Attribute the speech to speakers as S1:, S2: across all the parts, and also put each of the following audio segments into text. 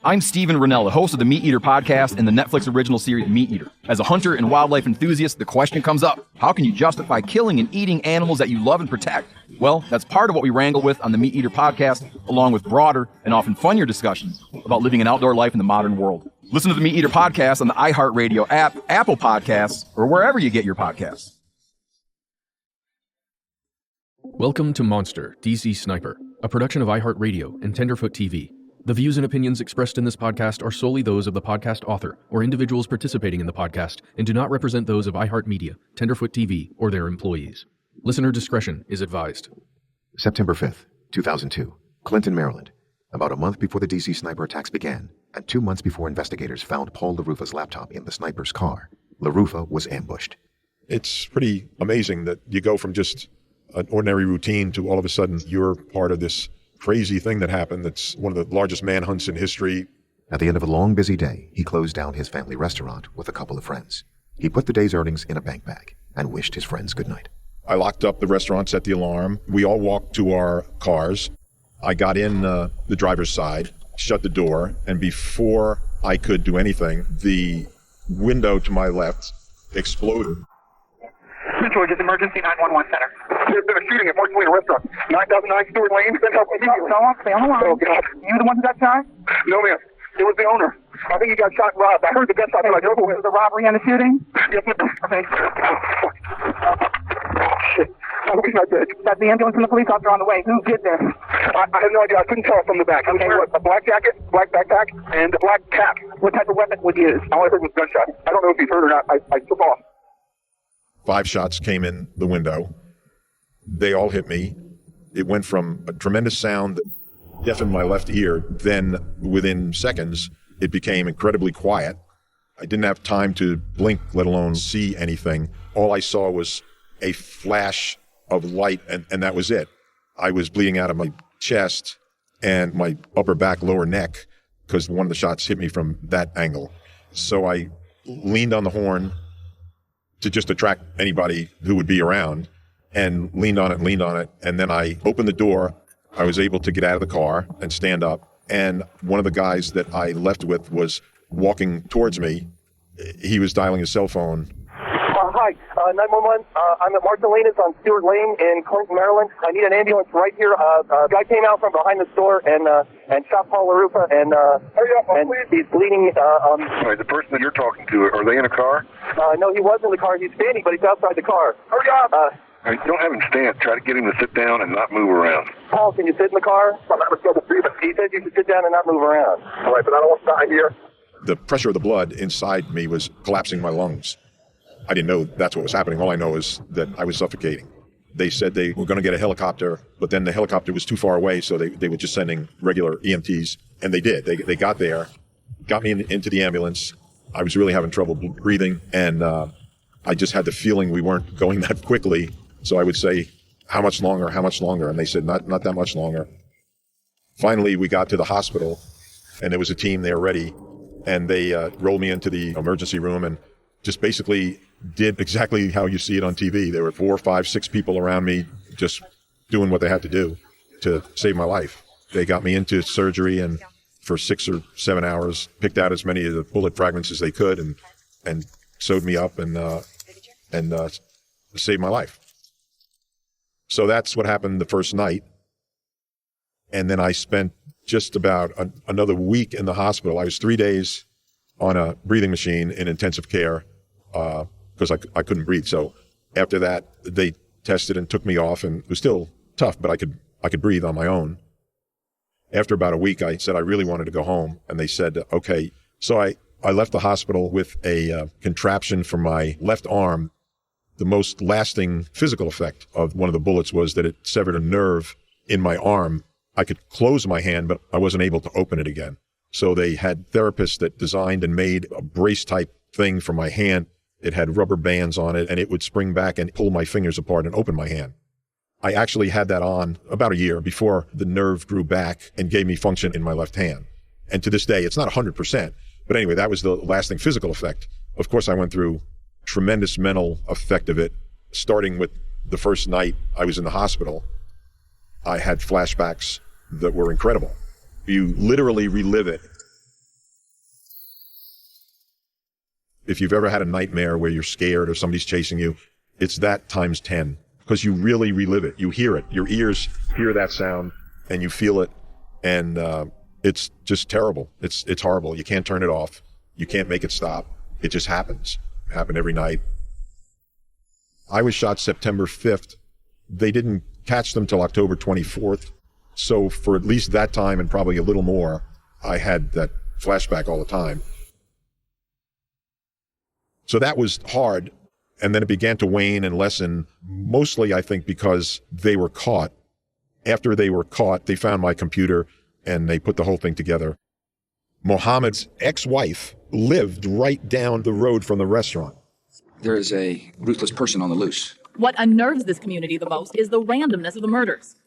S1: I'm Steven Rennell, the host of the Meat Eater podcast and the Netflix original series Meat Eater. As a hunter and wildlife enthusiast, the question comes up, how can you justify killing and eating animals that you love and protect? Well, that's part of what we wrangle with on the Meat Eater podcast, along with broader and often funnier discussions about living an outdoor life in the modern world. Listen to the Meat Eater podcast on the iHeartRadio app, Apple Podcasts, or wherever you get your podcasts.
S2: Welcome to Monster, DC Sniper, a production of iHeartRadio and Tenderfoot TV. The views and opinions expressed in this podcast are solely those of the podcast author or individuals participating in the podcast and do not represent those of iHeartMedia, Tenderfoot TV, or their employees. Listener discretion is advised.
S3: September 5th, 2002, Clinton, Maryland. About a month before the DC Sniper attacks began, and 2 months before investigators found Paul LaRufa's laptop in the sniper's car, LaRufa was ambushed.
S4: It's pretty amazing that you go from just an ordinary routine to all of a sudden you're part of this crazy thing that happened that's one of the largest manhunts in history.
S3: At the end of a long, busy day, he closed down his family restaurant with a couple of friends. He put the day's earnings in a bank bag and wished his friends good night.
S4: I locked up the restaurant, set the alarm. We all walked to our cars. I got in the driver's side, shut the door, and before I could do anything, the window to my left exploded.
S5: George, it's emergency 911 center. There's been a shooting at Mark Twain Restaurant, 9009 Stewart Lane. Send help immediately. No, stay on the line. Oh, God. You the one who got shot? No, ma'am. It was the owner. I think he got shot and robbed. I heard the gunshot when I drove away.
S6: Was the robbery and the shooting?
S5: Yes, ma'am.
S6: Okay.
S5: Shit. I wish I did.
S6: Got the ambulance and the police officer on the way. Who did this?
S5: I have no idea. I couldn't tell from the back. He was wearing a black jacket, black backpack, and a black cap.
S6: What type of weapon was used?
S5: All I heard was gunshot. I don't know if he's hurt or not. I took off.
S4: 5 shots came in the window. They all hit me. It went from a tremendous sound that deafened my left ear. Then within seconds, it became incredibly quiet. I didn't have time to blink, let alone see anything. All I saw was a flash of light, and that was it. I was bleeding out of my chest and my upper back, lower neck, because one of the shots hit me from that angle. So I leaned on the horn to just attract anybody who would be around, and leaned on it, and then I opened the door. I was able to get out of the car and stand up, and one of the guys that I left with was walking towards me. He was dialing his cell phone.
S7: Hi, 911. I'm at Marcelina's on Stewart Lane in Clinton, Maryland. I need an ambulance right here. A guy came out from behind the store and shot Paul LaRufa, and he's bleeding.
S8: Sorry, the person that you're talking to, are they in a car?
S7: No, he was in the car. He's standing, but he's outside the car.
S8: Hurry up! You don't have him stand. Try to get him to sit down and not move around.
S7: Paul, can you sit in the car? He said you should sit down and not move around.
S5: All right, but I don't want to die here.
S4: The pressure of the blood inside me was collapsing my lungs. I didn't know that's what was happening. All I know is that I was suffocating. They said they were going to get a helicopter, but then the helicopter was too far away, so they were just sending regular EMTs, and they did. They got there, got me into the ambulance. I was really having trouble breathing, and I just had the feeling we weren't going that quickly. So I would say, how much longer? And they said, not that much longer. Finally, we got to the hospital, and there was a team there ready, and they rolled me into the emergency room and just basically did exactly how you see it on TV. There were 4, 5, 6 people around me just doing what they had to do to save my life. They got me into surgery, and for 6 or 7 hours, picked out as many of the bullet fragments as they could and sewed me up and saved my life. So that's what happened the first night. And then I spent just about another week in the hospital. I was 3 days on a breathing machine in intensive care because I couldn't breathe. So after that, they tested and took me off, and it was still tough, but I could breathe on my own. After about a week, I said I really wanted to go home, and they said, okay. So I left the hospital with a contraption for my left arm. The most lasting physical effect of one of the bullets was that it severed a nerve in my arm. I could close my hand, but I wasn't able to open it again. So they had therapists that designed and made a brace-type thing for my hand. It had rubber bands on it, and it would spring back and pull my fingers apart and open my hand. I actually had that on about a year before the nerve grew back and gave me function in my left hand. And to this day, it's not 100%. But anyway, that was the lasting physical effect. Of course, I went through tremendous mental effect of it, starting with the first night I was in the hospital. I had flashbacks that were incredible. You literally relive it If you've ever had a nightmare where you're scared or somebody's chasing you, it's that times 10, because you really relive it. You hear it. Your ears hear that sound and you feel it. And it's just terrible. It's horrible. You can't turn it off. You can't make it stop. It just happens. It happened every night. I was shot September 5th. They didn't catch them till October 24th. So for at least that time and probably a little more, I had that flashback all the time. So that was hard. And then it began to wane and lessen, mostly, I think, because they were caught. After they were caught, they found my computer and they put the whole thing together. Muhammad's ex-wife lived right down the road from the restaurant.
S9: There is a ruthless person on the loose.
S10: What unnerves this community the most is the randomness of the murders.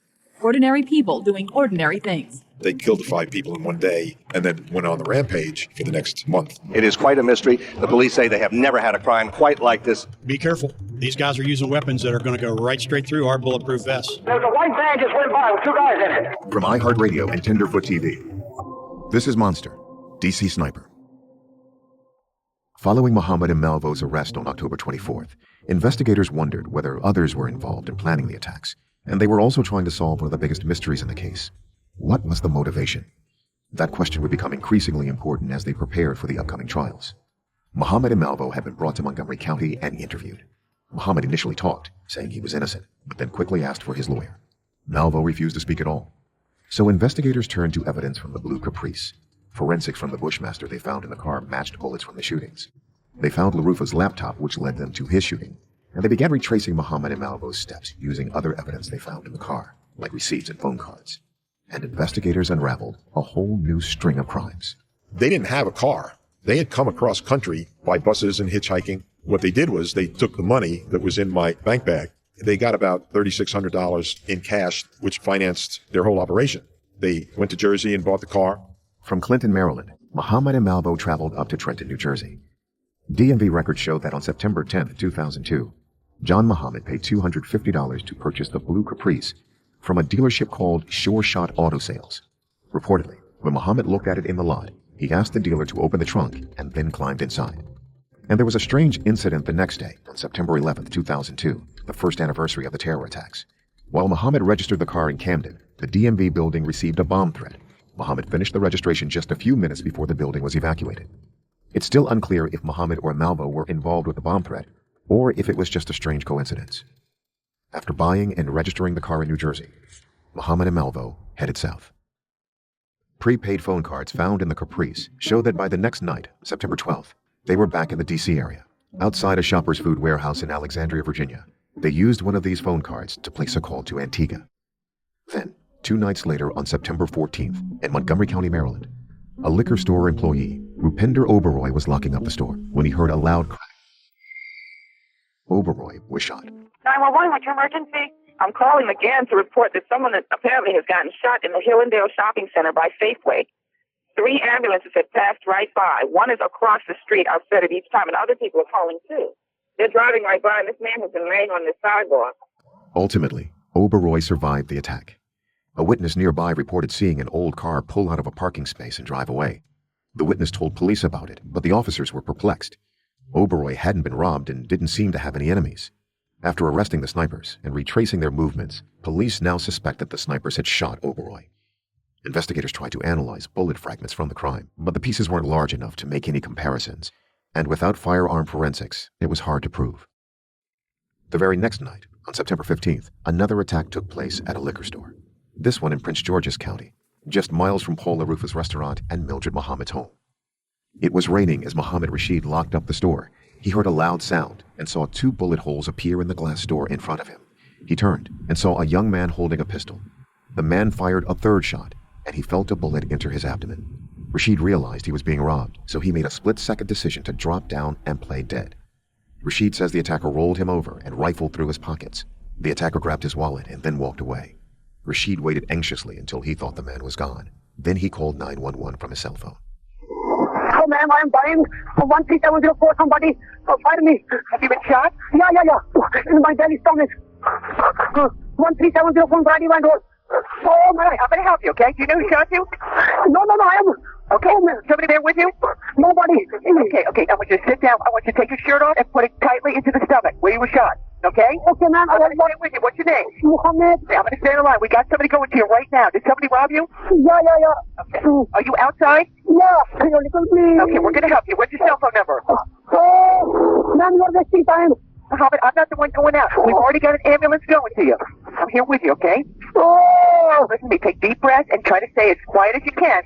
S10: Ordinary people doing ordinary things.
S4: They killed 5 people in one day and then went on the rampage for the next month.
S11: It is quite a mystery. The police say they have never had a crime quite like this.
S12: Be careful. These guys are using weapons that are going to go right straight through our bulletproof vests.
S5: There's a white van just went by with 2 guys in it.
S3: From iHeartRadio and Tenderfoot TV, this is Monster, DC Sniper. Following Muhammad and Malvo's arrest on October 24th, investigators wondered whether others were involved in planning the attacks, and they were also trying to solve one of the biggest mysteries in the case. What was the motivation? That question would become increasingly important as they prepared for the upcoming trials. Muhammad and Malvo had been brought to Montgomery County and interviewed. Muhammad initially talked, saying he was innocent, but then quickly asked for his lawyer. Malvo refused to speak at all. So investigators turned to evidence from the Blue Caprice. Forensics from the Bushmaster they found in the car matched bullets from the shootings. They found LaRufa's laptop, which led them to his shooting, and they began retracing Muhammad and Malvo's steps using other evidence they found in the car, like receipts and phone cards. And investigators unraveled a whole new string of crimes.
S4: They didn't have a car. They had come across country by buses and hitchhiking. What they did was they took the money that was in my bank bag. They got about $3,600 in cash, which financed their whole operation. They went to Jersey and bought the car.
S3: From Clinton, Maryland, Muhammad and Malvo traveled up to Trenton, New Jersey. DMV records show that on September 10, 2002, John Muhammad paid $250 to purchase the Blue Caprice from a dealership called Sure Shot Auto Sales. Reportedly, when Muhammad looked at it in the lot, he asked the dealer to open the trunk and then climbed inside. And there was a strange incident the next day, on September 11, 2002, the first anniversary of the terror attacks. While Muhammad registered the car in Camden, the DMV building received a bomb threat. Muhammad finished the registration just a few minutes before the building was evacuated. It's still unclear if Muhammad or Malvo were involved with the bomb threat, or if it was just a strange coincidence. After buying and registering the car in New Jersey, Muhammad and Malvo headed south. Prepaid phone cards found in the Caprice show that by the next night, September 12th, they were back in the D.C. area. Outside a Shoppers Food warehouse in Alexandria, Virginia, they used one of these phone cards to place a call to Antigua. Then, 2 nights later on September 14th, in Montgomery County, Maryland, a liquor store employee, Rupinder Oberoi, was locking up the store when he heard a loud crack. Oberoi was shot.
S6: 911, what's your emergency? I'm calling again to report that someone apparently has gotten shot in the Hillendale Shopping Center by Safeway. 3 ambulances had passed right by. One is across the street. I've said it each time, and other people are calling too. They're driving right by, and this man has been laying on the sidewalk.
S3: Ultimately, Oberoi survived the attack. A witness nearby reported seeing an old car pull out of a parking space and drive away. The witness told police about it, but the officers were perplexed. Oberoi hadn't been robbed and didn't seem to have any enemies. After arresting the snipers and retracing their movements, police now suspect that the snipers had shot Oberoi. Investigators tried to analyze bullet fragments from the crime, but the pieces weren't large enough to make any comparisons, and without firearm forensics, it was hard to prove. The very next night, on September 15th, another attack took place at a liquor store. This one in Prince George's County, just miles from Paul LaRufa's restaurant and Mildred Muhammad's home. It was raining as Muhammad Rashid locked up the store. He heard a loud sound and saw 2 bullet holes appear in the glass door in front of him. He turned and saw a young man holding a pistol. The man fired a 3rd shot, and he felt a bullet enter his abdomen. Rashid realized he was being robbed, so he made a split-second decision to drop down and play dead. Rashid says the attacker rolled him over and rifled through his pockets. The attacker grabbed his wallet and then walked away. Rashid waited anxiously until he thought the man was gone. Then he called 911 from his cell phone.
S5: Oh, ma'am, I am dying. 13704, somebody. Oh, pardon me. Have you been shot? Yeah. In my belly stomach. 13704, Brady Van Road. Oh, man, how can I help you, okay? Do you know who shot you? No, I am. Okay, man. Somebody there with you? Nobody. Okay. I want you to sit down. I want you to take your shirt off and put it tightly into the stomach where you were shot. Okay?
S7: Okay, ma'am.
S5: I'm going to stay with you. What's your name?
S7: Muhammad.
S5: I'm going to stay in the line. We got somebody going to you right now. Did somebody rob you?
S7: Yeah.
S5: Okay. Are you outside?
S7: Yeah. Your little please.
S5: Okay, we're going to help you. What's your cell phone number?
S7: Oh, ma'am, you're wasting time.
S5: Muhammad, I'm not the one going out. We've already got an ambulance going to you. I'm here with you, okay?
S7: Oh.
S5: Listen to me. Take deep breaths and try to stay as quiet as you can.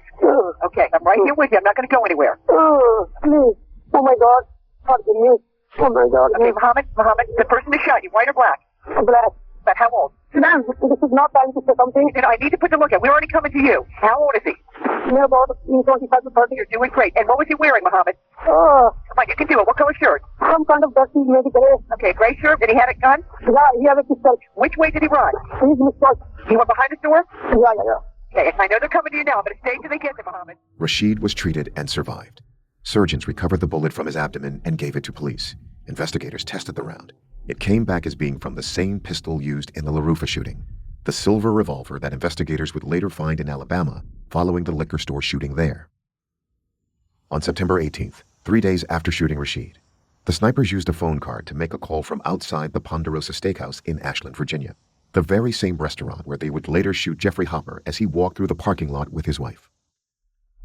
S5: Okay, I'm right here with you. I'm not going to go anywhere.
S7: Please. Oh, my God. Forgive me. Oh, my God.
S5: Okay, Muhammad, the person who shot you, white or black?
S7: Black.
S5: But how old?
S7: Ma'am, this is not time to say something.
S5: I need to put the look at. We're already coming to you. How old is he?
S7: Near about 25 to 30.
S5: You're doing great. And what was he wearing, Muhammad?
S7: Oh.
S5: Come on, you can do it. What color shirt?
S7: Some kind of dirty, maybe gray.
S5: Okay, gray shirt. Did he have a gun?
S7: Yeah, he had a pistol.
S5: Which way did he run?
S7: He's mistook.
S5: He went behind the door?
S7: Yeah.
S5: Okay, I know they're coming to you now. I'm going to stay till they get there, Muhammad.
S3: Rashid was treated and survived. Surgeons recovered the bullet from his abdomen and gave it to police. Investigators tested the round. It came back as being from the same pistol used in the La Rufa shooting, the silver revolver that investigators would later find in Alabama following the liquor store shooting there. On September 18th, 3 days after shooting Rashid, the snipers used a phone card to make a call from outside the Ponderosa Steakhouse in Ashland, Virginia, the very same restaurant where they would later shoot Jeffrey Hopper as he walked through the parking lot with his wife.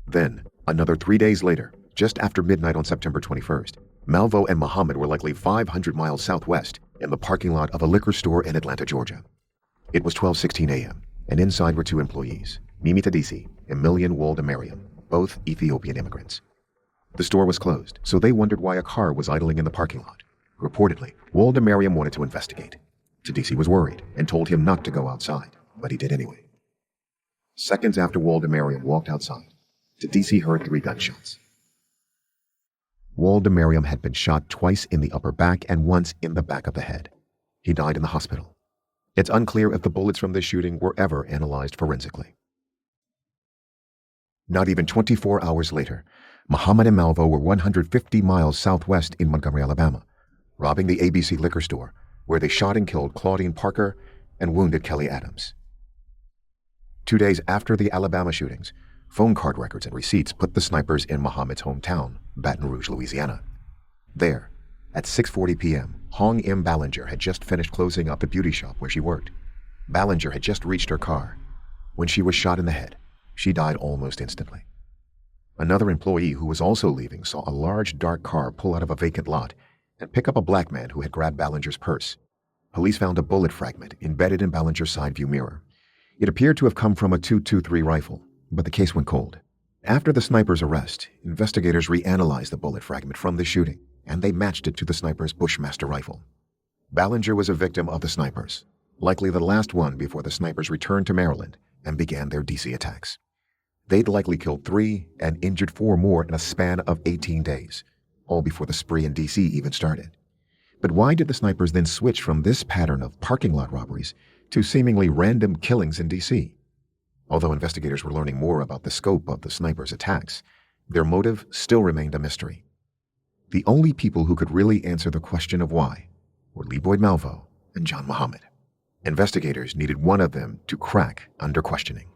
S3: Then, another 3 days later, just after midnight on September 21st, Malvo and Muhammad were likely 500 miles southwest in the parking lot of a liquor store in Atlanta, Georgia. It was 12:16 a.m., and inside were two employees, Mimi Tadisi and Million Waldemariam, both Ethiopian immigrants. The store was closed, so they wondered why a car was idling in the parking lot. Reportedly, Waldemariam wanted to investigate. Tadisi was worried and told him not to go outside, but he did anyway. Seconds after Waldemariam walked outside, Tadisi heard 3 gunshots. Waldemariam had been shot twice in the upper back and once in the back of the head. He died in the hospital. It's unclear if the bullets from this shooting were ever analyzed forensically. Not even 24 hours later, Muhammad and Malvo were 150 miles southwest in Montgomery, Alabama, robbing the ABC liquor store, where they shot and killed Claudine Parker and wounded Kelly Adams. 2 days after the Alabama shootings, phone card records and receipts put the snipers in Muhammad's hometown, Baton Rouge, Louisiana. There, at 6:40 p.m., Hong M. Ballinger had just finished closing up the beauty shop where she worked. Ballinger had just reached her car. When she was shot in the head, she died almost instantly. Another employee who was also leaving saw a large dark car pull out of a vacant lot and pick up a black man who had grabbed Ballinger's purse. Police found a bullet fragment embedded in Ballinger's side view mirror. It appeared to have come from a .223 rifle, but the case went cold. After the sniper's arrest, investigators reanalyzed the bullet fragment from the shooting, and they matched it to the sniper's Bushmaster rifle. Ballinger was a victim of the snipers, likely the last one before the snipers returned to Maryland and began their D.C. attacks. They'd likely killed 3 and injured 4 more in a span of 18 days, all before the spree in D.C. even started. But why did the snipers then switch from this pattern of parking lot robberies to seemingly random killings in D.C.? Although investigators were learning more about the scope of the snipers' attacks, their motive still remained a mystery. The only people who could really answer the question of why were Lee Boyd Malvo and John Muhammad. Investigators needed one of them to crack under questioning.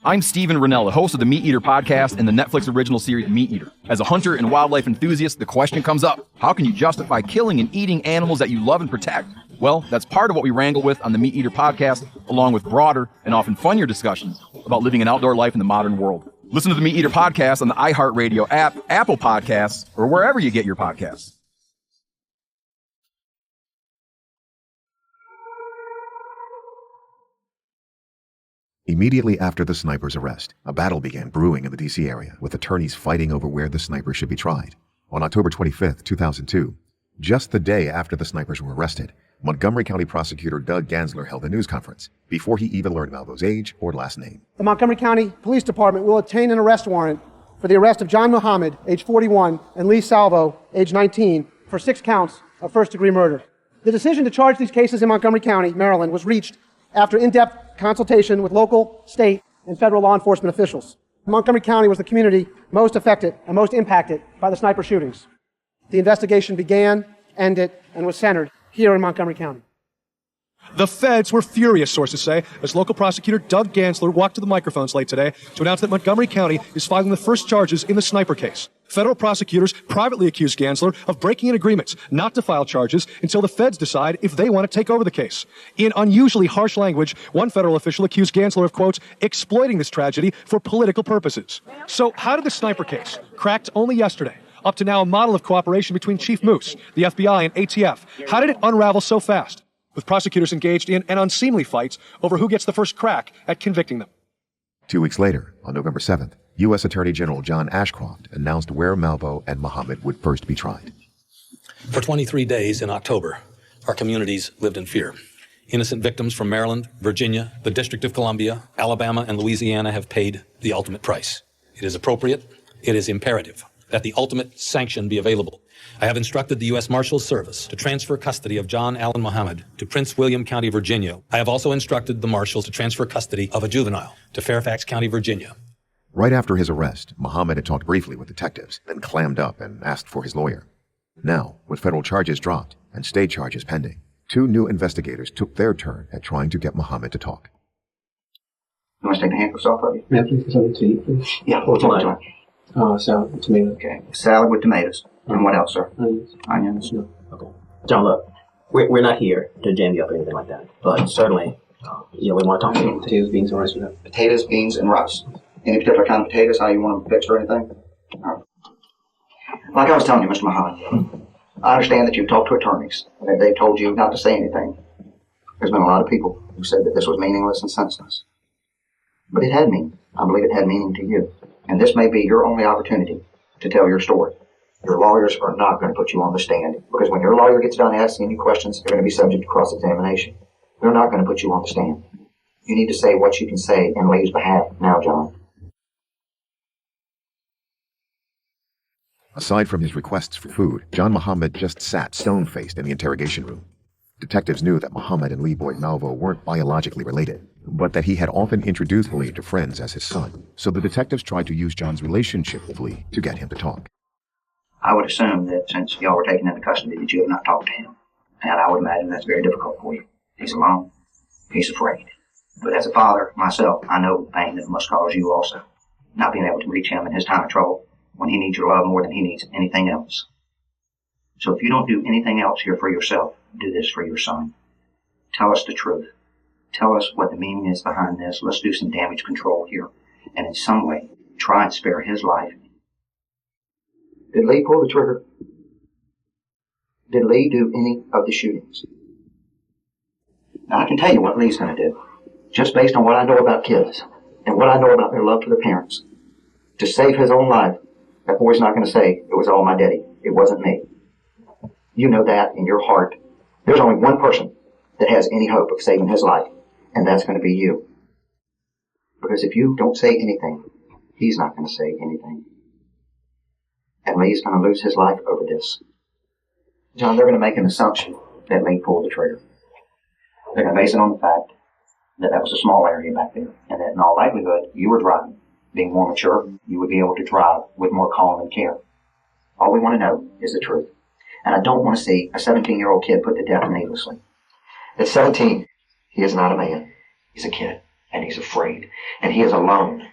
S1: I'm Steven Ranella, host of the Meat Eater podcast and the Netflix original series Meat Eater. As a hunter and wildlife enthusiast, the question comes up, how can you justify killing and eating animals that you love and protect? Well, that's part of what we wrangle with on the Meat Eater podcast, along with broader and often funnier discussions about living an outdoor life in the modern world. Listen to the Meat Eater podcast on the iHeartRadio app, Apple Podcasts, or wherever you get your podcasts.
S3: Immediately after the sniper's arrest, a battle began brewing in the D.C. area, with attorneys fighting over where the snipers should be tried. On October 25, 2002, just the day after the snipers were arrested, Montgomery County Prosecutor Doug Gansler held a news conference before he even learned Malvo's age or last name.
S13: The Montgomery County Police Department will obtain an arrest warrant for the arrest of John Muhammad, age 41, and Lee Salvo, age 19, for 6 counts of first-degree murder. The decision to charge these cases in Montgomery County, Maryland, was reached after in-depth consultation with local, state, and federal law enforcement officials. Montgomery County was the community most affected and most impacted by the sniper shootings. The investigation began, ended, and was centered here in Montgomery County.
S14: The feds were furious, sources say, as local prosecutor Doug Gansler walked to the microphones late today to announce that Montgomery County is filing the first charges in the sniper case. Federal prosecutors privately accused Gansler of breaking in agreements not to file charges until the feds decide if they want to take over the case. In unusually harsh language, one federal official accused Gansler of, quote, exploiting this tragedy for political purposes. So how did the sniper case, cracked only yesterday, up to now a model of cooperation between Chief Moose, the FBI, and ATF, how did it unravel so fast? With prosecutors engaged in an unseemly fight over who gets the first crack at convicting them.
S3: 2 weeks later, on November 7th, U.S. Attorney General John Ashcroft announced where Malvo and Muhammad would first be tried.
S15: For 23 days in October, our communities lived in fear. Innocent victims from Maryland, Virginia, the District of Columbia, Alabama, and Louisiana have paid the ultimate price. It is appropriate, it is imperative that the ultimate sanction be available. I have instructed the U.S. Marshals Service to transfer custody of John Allen Muhammad to Prince William County, Virginia. I have also instructed the Marshals to transfer custody of a juvenile to Fairfax County, Virginia.
S3: Right after his arrest, Muhammad had talked briefly with detectives, then clammed up and asked for his lawyer. Now, with federal charges dropped and state charges pending, 2 new investigators took their turn at trying to get Muhammad to talk.
S16: You want to take the handcuffs off of you?
S17: May I please get something to eat, please?
S16: Yeah, what's on?
S17: Salad with tomatoes.
S16: Okay, salad with tomatoes. And what else, sir?
S17: Onions.
S16: Onions.
S17: No. Okay. John, look, we're not here to jam you up or anything like that, but certainly, we want to talk to you. Potatoes, beans, and rice.
S16: Potatoes, beans, and rice. Any particular kind of potatoes? How you want them fixed or anything? All right. Like I was telling you, Mr. Muhammad, I understand that you've talked to attorneys and that they've told you not to say anything. There's been a lot of people who said that this was meaningless and senseless. But it had meaning. I believe it had meaning to you. And this may be your only opportunity to tell your story. Your lawyers are not going to put you on the stand, because when your lawyer gets done asking you questions, they're going to be subject to cross-examination. They're not going to put you on the stand. You need to say what you can say in Lee's behalf now, John.
S3: Aside from his requests for food, John Muhammad just sat stone-faced in the interrogation room. Detectives knew that Muhammad and Lee Boyd Malvo weren't biologically related, but that he had often introduced Lee to friends as his son. So the detectives tried to use John's relationship with Lee to get him to talk.
S16: I would assume that since y'all were taken into custody that you have not talked to him. And I would imagine that's very difficult for you. He's alone. He's afraid. But as a father, myself, I know the pain that must cause you also. Not being able to reach him in his time of trouble when he needs your love more than he needs anything else. So if you don't do anything else here for yourself, do this for your son. Tell us the truth. Tell us what the meaning is behind this. Let's do some damage control here. And in some way, try and spare his life. Did Lee pull the trigger? Did Lee do any of the shootings? Now, I can tell you what Lee's going to do, just based on what I know about kids and what I know about their love for their parents. To save his own life, that boy's not going to say, it was all my daddy. It wasn't me. You know that in your heart. There's only one person that has any hope of saving his life, and that's going to be you. Because if you don't say anything, he's not going to say anything. And Lee's going to lose his life over this. John, they're going to make an assumption that Lee pulled the trigger. They're going to base it on the fact that that was a small area back there, and that in all likelihood, you were driving. Being more mature, you would be able to drive with more calm and care. All we want to know is the truth. And I don't want to see a 17-year-old kid put to death needlessly. At 17, he is not a man. He's a kid, and he's afraid, and he is alone.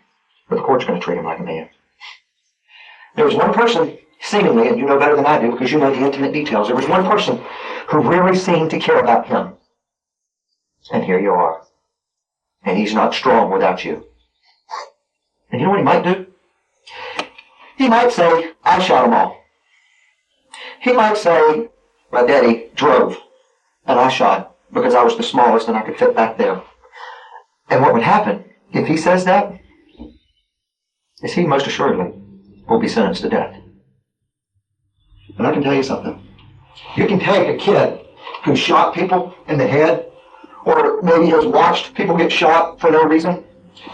S16: But the court's going to treat him like a man. There was one person, seemingly, and you know better than I do because you know the intimate details, there was one person who really seemed to care about him. And here you are. And he's not strong without you. And you know what he might do? He might say, I shot them all. He might say, my daddy drove, and I shot because I was the smallest and I could fit back there. And what would happen if he says that is he most assuredly will be sentenced to death. And I can tell you something. You can take a kid who shot people in the head, or maybe has watched people get shot for no reason.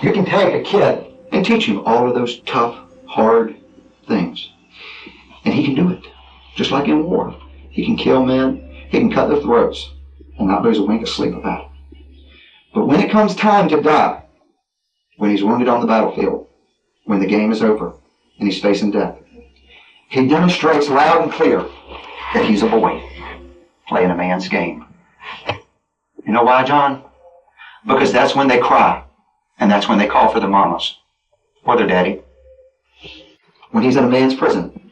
S16: You can take a kid and teach him all of those tough, hard things. And he can do it. Just like in war. He can kill men, he can cut their throats, and not lose a wink of sleep about it. But when it comes time to die, when he's wounded on the battlefield, when the game is over, and he's facing death, he demonstrates loud and clear that he's a boy playing a man's game. You know why, John? Because that's when they cry, and that's when they call for their mamas or their daddy. When he's in a man's prison,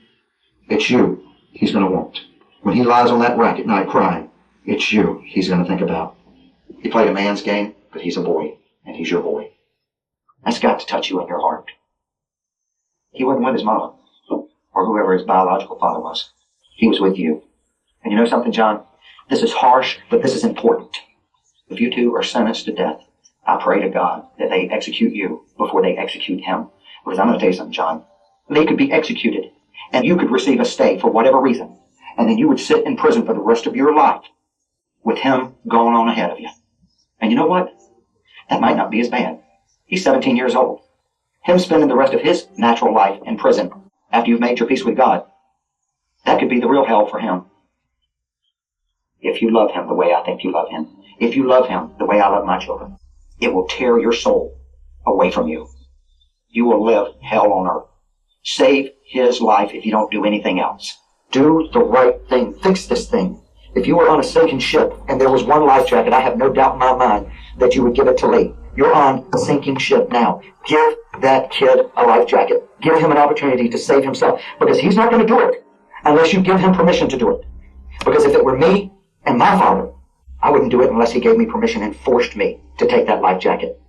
S16: it's you he's going to want. When he lies on that rack at night crying, it's you he's going to think about. He played a man's game, but he's a boy, and he's your boy. That's got to touch you in your heart. He wasn't with his mama, or whoever his biological father was. He was with you. And you know something, John? This is harsh, but this is important. If you two are sentenced to death, I pray to God that they execute you before they execute him. Because I'm going to tell you something, John. They could be executed, and you could receive a stay for whatever reason, and then you would sit in prison for the rest of your life with him going on ahead of you. And you know what? That might not be as bad. He's 17 years old. Him spending the rest of his natural life in prison after you've made your peace with God, that could be the real hell for him. If you love him the way I think you love him, if you love him the way I love my children, it will tear your soul away from you. You will live hell on earth. Save his life if you don't do anything else. Do the right thing. Fix this thing. If you were on a sinking ship and there was one life jacket, I have no doubt in my mind that you would give it to Lee. You're on a sinking ship now. Give that kid a life jacket. Give him an opportunity to save himself, because he's not going to do it unless you give him permission to do it. Because if it were me and my father, I wouldn't do it unless he gave me permission and forced me to take that life jacket.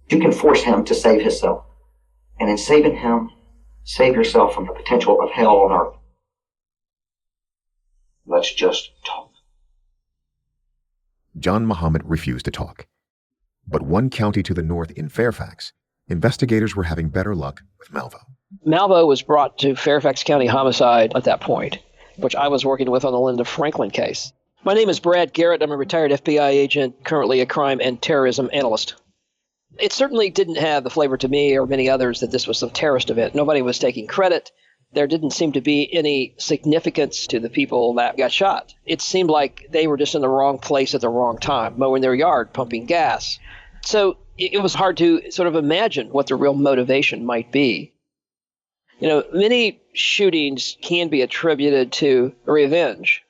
S16: You can force him to save himself. And in saving him, save yourself from the potential of hell on earth. Let's just talk.
S3: John Muhammad refused to talk. But one county to the north in Fairfax, investigators were having better luck with Malvo.
S18: Malvo was brought to Fairfax County Homicide at that point, which I was working with on the Linda Franklin case. My name is Brad Garrett. I'm a retired FBI agent, currently a crime and terrorism analyst. It certainly didn't have the flavor to me or many others that this was some terrorist event. Nobody was taking credit. There didn't seem to be any significance to the people that got shot. It seemed like they were just in the wrong place at the wrong time, mowing their yard, pumping gas. So it was hard to sort of imagine what the real motivation might be. You know, many shootings can be attributed to revenge,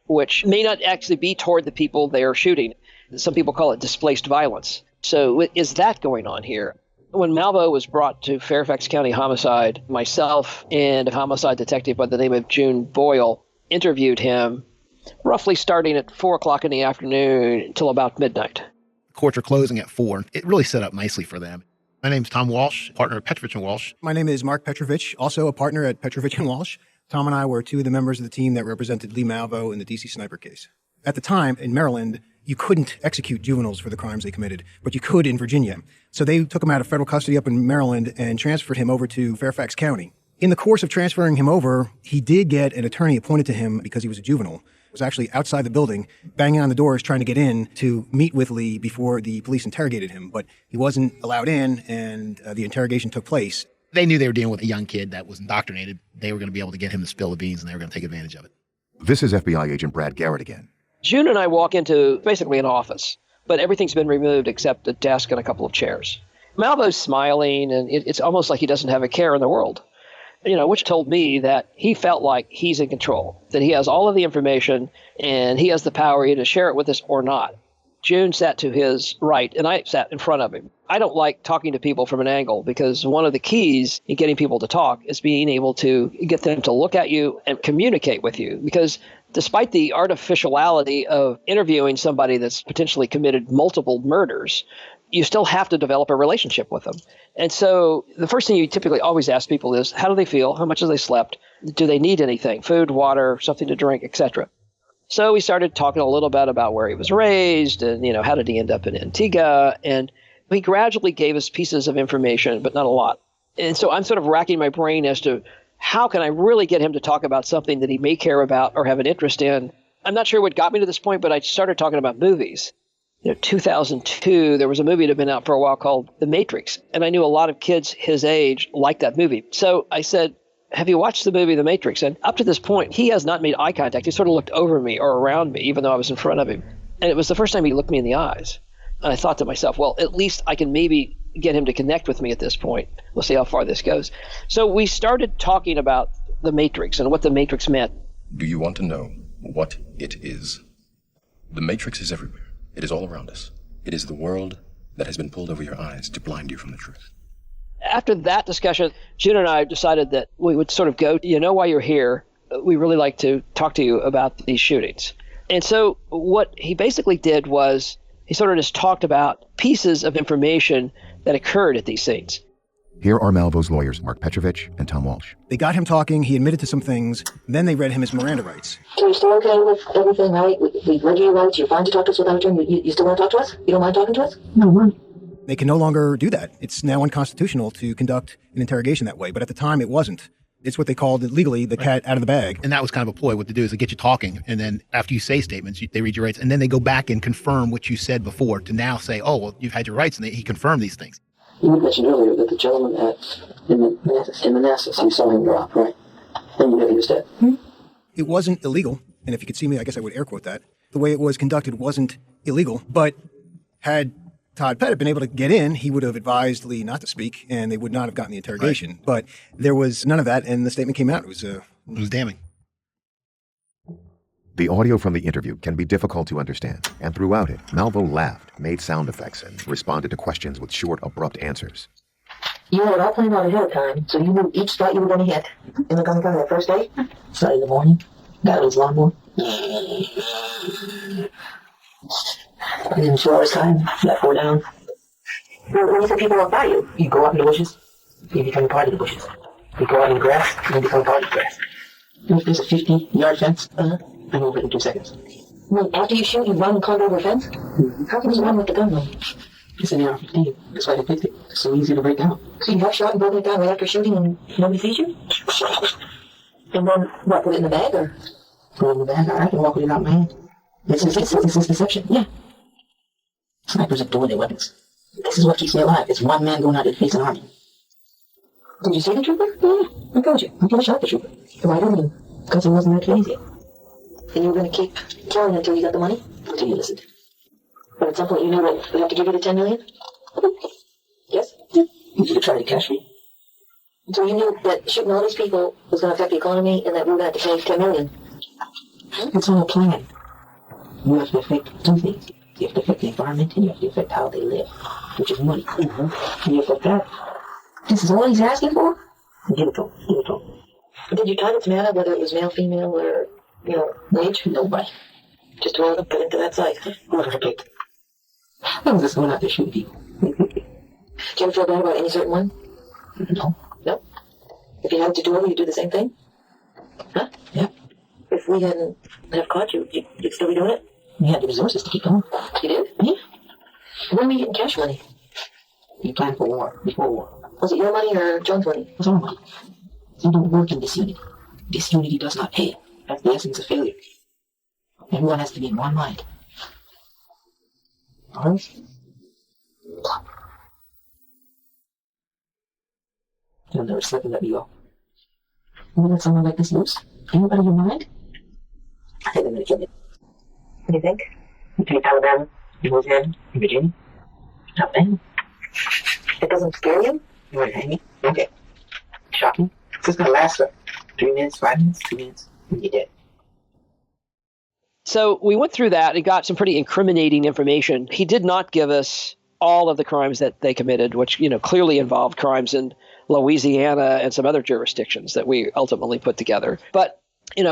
S18: which may not actually be toward the people they are shooting. Some people call it displaced violence. So is that going on here? When Malvo was brought to Fairfax County Homicide, myself and a homicide detective by the name of June Boyle interviewed him roughly starting at 4 o'clock in the afternoon until about midnight.
S19: Courts are closing at 4. It really set up nicely for them. My name's Tom Walsh, partner at Petrovich & Walsh.
S20: My name is Mark Petrovich, also a partner at Petrovich & Walsh. Tom and I were two of the members of the team that represented Lee Malvo in the D.C. sniper case. At the time, in Maryland, you couldn't execute juveniles for the crimes they committed, but you could in Virginia. So they took him out of federal custody up in Maryland and transferred him over to Fairfax County. In the course of transferring him over, he did get an attorney appointed to him because he was a juvenile. He was actually outside the building, banging on the doors, trying to get in to meet with Lee before the police interrogated him. But he wasn't allowed in, and the interrogation took place.
S19: They knew they were dealing with a young kid that was indoctrinated. They were going to be able to get him to spill the beans, and they were going to take advantage of it.
S3: This is FBI agent Brad Garrett again.
S18: June and I walk into basically an office, but everything's been removed except a desk and a couple of chairs. Malvo's smiling, and it's almost like he doesn't have a care in the world, which told me that he felt like he's in control, that he has all of the information, and he has the power either to share it with us or not. June sat to his right, and I sat in front of him. I don't like talking to people from an angle, because one of the keys in getting people to talk is being able to get them to look at you and communicate with you. Because despite the artificiality of interviewing somebody that's potentially committed multiple murders, you still have to develop a relationship with them. And so the first thing you typically always ask people is, how do they feel? How much have they slept? Do they need anything? Food, water, something to drink, etc. So we started talking a little bit about where he was raised and, how did he end up in Antigua? And he gradually gave us pieces of information, but not a lot. And so I'm sort of racking my brain as to how can I really get him to talk about something that he may care about or have an interest in. I'm not sure what got me to this point, but I started talking about movies. 2002, there was a movie that had been out for a while called The Matrix. And I knew a lot of kids his age liked that movie. So I said, have you watched the movie The Matrix? And up to this point, he has not made eye contact. He sort of looked over me or around me, even though I was in front of him. And it was the first time he looked me in the eyes. And I thought to myself, well, at least I can maybe get him to connect with me at this point. We'll see how far this goes. So we started talking about The Matrix and what The Matrix meant.
S21: Do you want to know what it is? The Matrix is everywhere. It is all around us. It is the world that has been pulled over your eyes to blind you from the truth.
S18: After that discussion, June and I decided that we would sort of go, you know why you're here? We really like to talk to you about these shootings. And so what he basically did was he sort of just talked about pieces of information that occurred at these scenes.
S3: Here are Malvo's lawyers, Mark Petrovich and Tom Walsh.
S20: They got him talking, he admitted to some things, then they read him his Miranda rights.
S22: So you're still okay with everything, right? We read your rights, you're fine to talk to us without attorney. You still want to talk to us? You don't mind talking to us? No, mind.
S20: They can no longer do that. It's now unconstitutional to conduct an interrogation that way, but at the time it wasn't. It's what they called legally the cat out of the bag.
S19: And that was kind of a ploy. What they do is they get you talking, and then after you say statements, they read your rights, and then they go back and confirm what you said before to now say, oh, well, you've had your rights, and he confirmed these things.
S22: You mentioned earlier that the gentleman in Manassas, you saw him drop, right? And you knew he was dead.
S20: It wasn't illegal, and if you could see me, I guess I would air quote that. The way it was conducted wasn't illegal, but had Todd Pettit been able to get in, he would have advised Lee not to speak, and they would not have gotten the interrogation. Right. But there was none of that, and the statement came out. It was damning.
S3: The audio from the interview can be difficult to understand, and throughout it, Malvo laughed, made sound effects, and responded to questions with short, abrupt answers.
S22: You had it all planned out ahead of time, so you knew each spot you were going to hit in the gun that first day? Started in the morning, got on his lawnmower. And in 2 hours' time, that 4 down. When you said people walk by you, you go out in the bushes, you become a part of the bushes. You go out in the grass, you become a part of the grass. If there's a 50-yard fence, I'm over it in 2 seconds. Well, after you shoot, you run and climb over a fence? Mm-hmm. How can you run with the gun though? It's an AR-15. That's why they picked it. It's so easy to break down. So you have shot and broken it down right after shooting and nobody sees you? And then, what, put it in the bag or? Put it in the bag? I can walk with it out in my hand. This is deception. Yeah. Snipers adore their weapons. This is what keeps me alive. It's one man going out to face an army. Did you see the trooper? Yeah, I told you. I shot the trooper. Why didn't you? Because he wasn't that crazy. And you were going to keep killing until you got the money? Until you listened. But at some point you knew that we have to give you the $10 million? Yes? You tried to cash me. So you knew that shooting all these people was going to affect the economy and that we were going to have to pay $10 million? It's all a plan. You have to affect 2 things. You have to affect the environment and you have to affect how they live, which is money. Mm-hmm. And you affect that. This is all he's asking for? Give it to him. Give it to him. Did your targets matter, whether it was male, female, or, age? Nobody. Just roll up, put into that size. Whoever picked. I was just going out there shooting people. Do you ever feel bad about any certain one? No. No? If you had to do it, you'd do the same thing? Huh? Yeah. If we hadn't have caught you, you'd still be doing it? You had the resources to keep going. You did? Yeah. When were you getting cash money? You planned for war, before war. Was it your money or John's money? It was our money. You don't work in disunity. Disunity does not pay. That's the essence of failure. Everyone has to be in one mind. Ours? Plop. You'll never slip and let me go. You let someone like this loose? Anybody in your mind? I think I'm gonna kill you. What do you think? You take Alabama, Louisiana, and Virginia? Alabama? It doesn't scare you? You want to hang me? Okay. Shocking. It's just gonna last for 3 minutes, 5 minutes, 2 minutes, and you're dead.
S18: So we went through that and got some pretty incriminating information. He did not give us all of the crimes that they committed, which, clearly involved crimes in Louisiana and some other jurisdictions that we ultimately put together. But,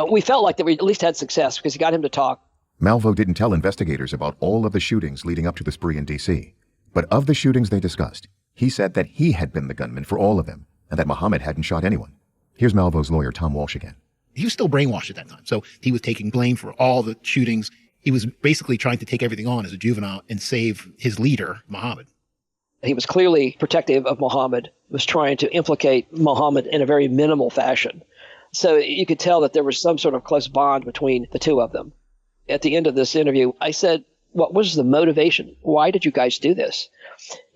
S18: we felt like that we at least had success because he got him to talk.
S3: Malvo didn't tell investigators about all of the shootings leading up to the spree in D.C. But of the shootings they discussed, he said that he had been the gunman for all of them and that Muhammad hadn't shot anyone. Here's Malvo's lawyer, Tom Walsh again.
S19: He was still brainwashed at that time. So he was taking blame for all the shootings. He was basically trying to take everything on as a juvenile and save his leader, Muhammad.
S18: He was clearly protective of Muhammad, was trying to implicate Muhammad in a very minimal fashion. So you could tell that there was some sort of close bond between the two of them. At the end of this interview, I said, what was the motivation? Why did you guys do this?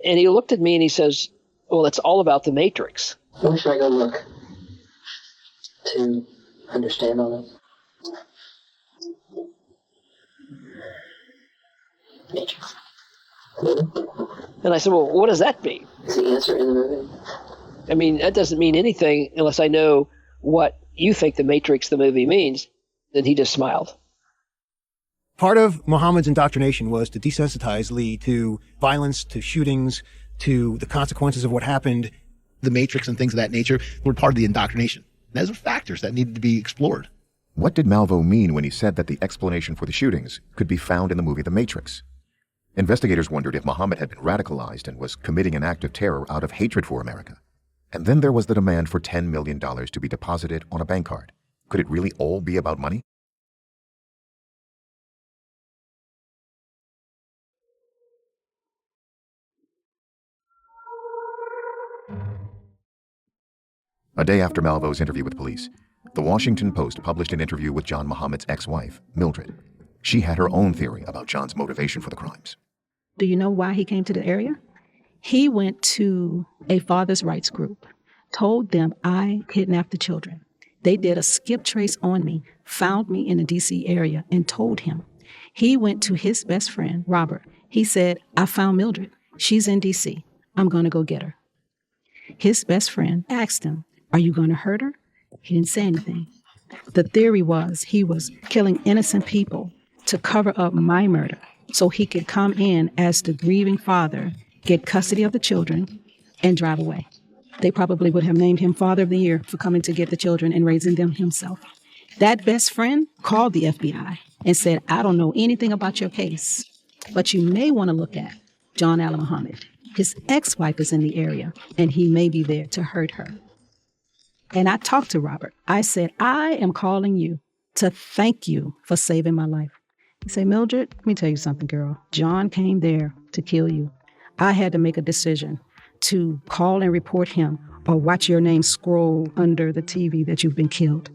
S18: And he looked at me and he says, well, it's all about the Matrix.
S22: Where should I go look to understand all this? Matrix.
S18: And I said, well, what does that mean?
S22: Is the answer in the movie?
S18: I mean, that doesn't mean anything unless I know what you think the Matrix, the movie, means. Then he just smiled.
S20: Part of Muhammad's indoctrination was to desensitize Lee to violence, to shootings, to the consequences of what happened.
S19: The Matrix and things of that nature were part of the indoctrination. Those are factors that needed to be explored.
S3: What did Malvo mean when he said that the explanation for the shootings could be found in the movie The Matrix? Investigators wondered if Muhammad had been radicalized and was committing an act of terror out of hatred for America. And then there was the demand for $10 million to be deposited on a bank card. Could it really all be about money? A day after Malvo's interview with police, the Washington Post published an interview with John Muhammad's ex-wife, Mildred. She had her own theory about John's motivation for the crimes.
S2: Do you know why he came to the area? He went to a father's rights group, told them I kidnapped the children. They did a skip trace on me, found me in the D.C. area, and told him. He went to his best friend, Robert. He said, I found Mildred. She's in D.C. I'm going to go get her. His best friend asked him, are you going to hurt her? He didn't say anything. The theory was he was killing innocent people to cover up my murder so he could come in as the grieving father, get custody of the children, and drive away. They probably would have named him Father of the Year for coming to get the children and raising them himself. That best friend called the FBI and said, I don't know anything about your case, but you may want to look at John Allen Muhammad. His ex-wife is in the area, and he may be there to hurt her. And I talked to Robert. I said, I am calling you to thank you for saving my life. He said, Mildred, let me tell you something, girl. John came there to kill you. I had to make a decision to call and report him or watch your name scroll under the TV that you've been killed.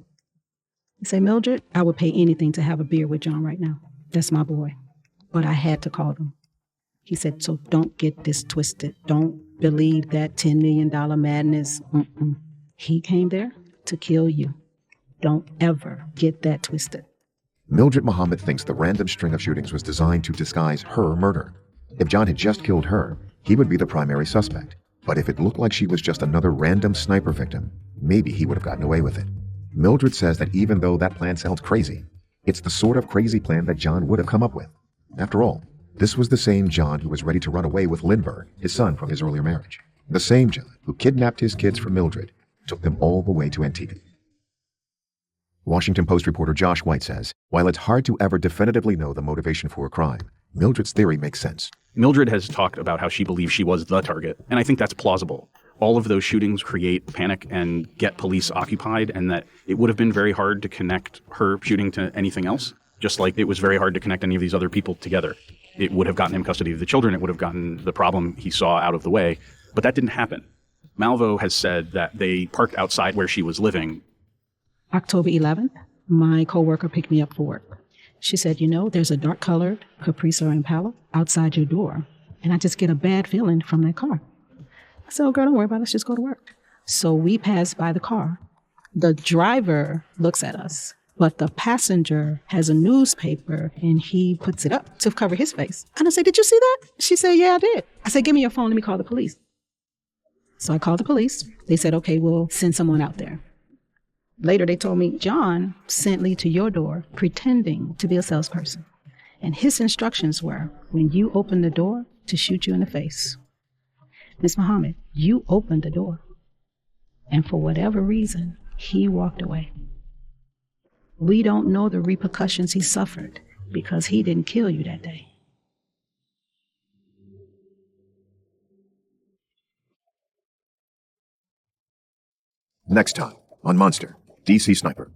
S2: He said, Mildred, I would pay anything to have a beer with John right now. That's my boy. But I had to call them. He said, so don't get this twisted. Don't believe that $10 million madness. He came there to kill you. Don't ever get that twisted.
S3: Mildred Muhammad thinks the random string of shootings was designed to disguise her murder. If John had just killed her, he would be the primary suspect. But if it looked like she was just another random sniper victim, maybe he would have gotten away with it. Mildred says that even though that plan sounds crazy, it's the sort of crazy plan that John would have come up with. After all, this was the same John who was ready to run away with Lindbergh, his son from his earlier marriage. The same John who kidnapped his kids from Mildred, took them all the way to Antigua. Washington Post reporter Josh White says, while it's hard to ever definitively know the motivation for a crime, Mildred's theory makes sense.
S8: Mildred has talked about how she believes she was the target, and I think that's plausible. All of those shootings create panic and get police occupied, and that it would have been very hard to connect her shooting to anything else, just like it was very hard to connect any of these other people together. It would have gotten him custody of the children, it would have gotten the problem he saw out of the way, but that didn't happen. Malvo has said that they parked outside where she was living.
S2: October 11th, my coworker picked me up for work. She said, you know, there's a dark-colored Caprice or Impala outside your door, and I just get a bad feeling from that car. I said, oh, girl, don't worry about it. Let's just go to work. So we passed by the car. The driver looks at us, but the passenger has a newspaper, and he puts it up to cover his face. And I said, did you see that? She said, yeah, I did. I said, give me your phone. Let me call the police. So I called the police. They said, okay, we'll send someone out there. Later, they told me, John sent Lee to your door pretending to be a salesperson. And his instructions were, when you open the door, to shoot you in the face. Ms. Muhammad, you opened the door. And for whatever reason, he walked away. We don't know the repercussions he suffered because he didn't kill you that day.
S3: Next time on Monster, DC Sniper.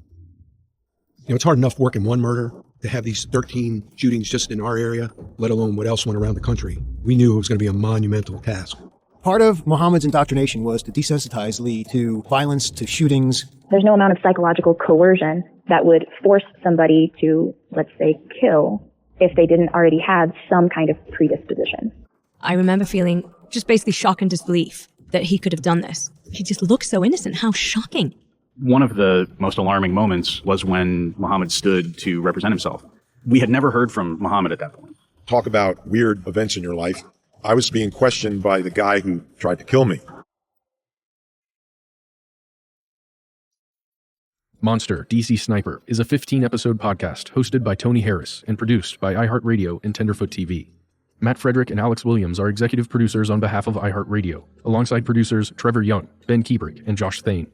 S23: You know, it's hard enough working one murder to have these 13 shootings just in our area, let alone what else went around the country. We knew it was going to be a monumental task.
S20: Part of Muhammad's indoctrination was to desensitize Lee to violence, to shootings.
S24: There's no amount of psychological coercion that would force somebody to, let's say, kill if they didn't already have some kind of predisposition.
S25: I remember feeling just basically shock and disbelief that he could have done this. He just looked so innocent. How shocking.
S8: One of the most alarming moments was when Muhammad stood to represent himself. We had never heard from Muhammad at that point.
S4: Talk about weird events in your life. I was being questioned by the guy who tried to kill me.
S6: Monster, DC Sniper is a 15-episode podcast hosted by Tony Harris and produced by iHeartRadio and Tenderfoot TV. Matt Frederick and Alex Williams are executive producers on behalf of iHeartRadio, alongside producers Trevor Young, Ben Kiebrick, and Josh Thane.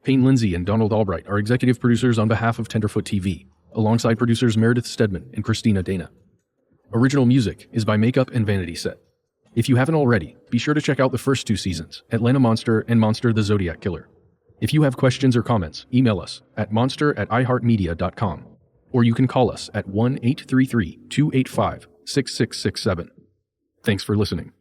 S6: Payne Lindsay and Donald Albright are executive producers on behalf of Tenderfoot TV, alongside producers Meredith Stedman and Christina Dana. Original music is by Makeup and Vanity Set. If you haven't already, be sure to check out the first 2 seasons, Atlanta Monster and Monster the Zodiac Killer. If you have questions or comments, email us at monster@iheartmedia.com, or you can call us at 1-833-285-6667. Thanks for listening.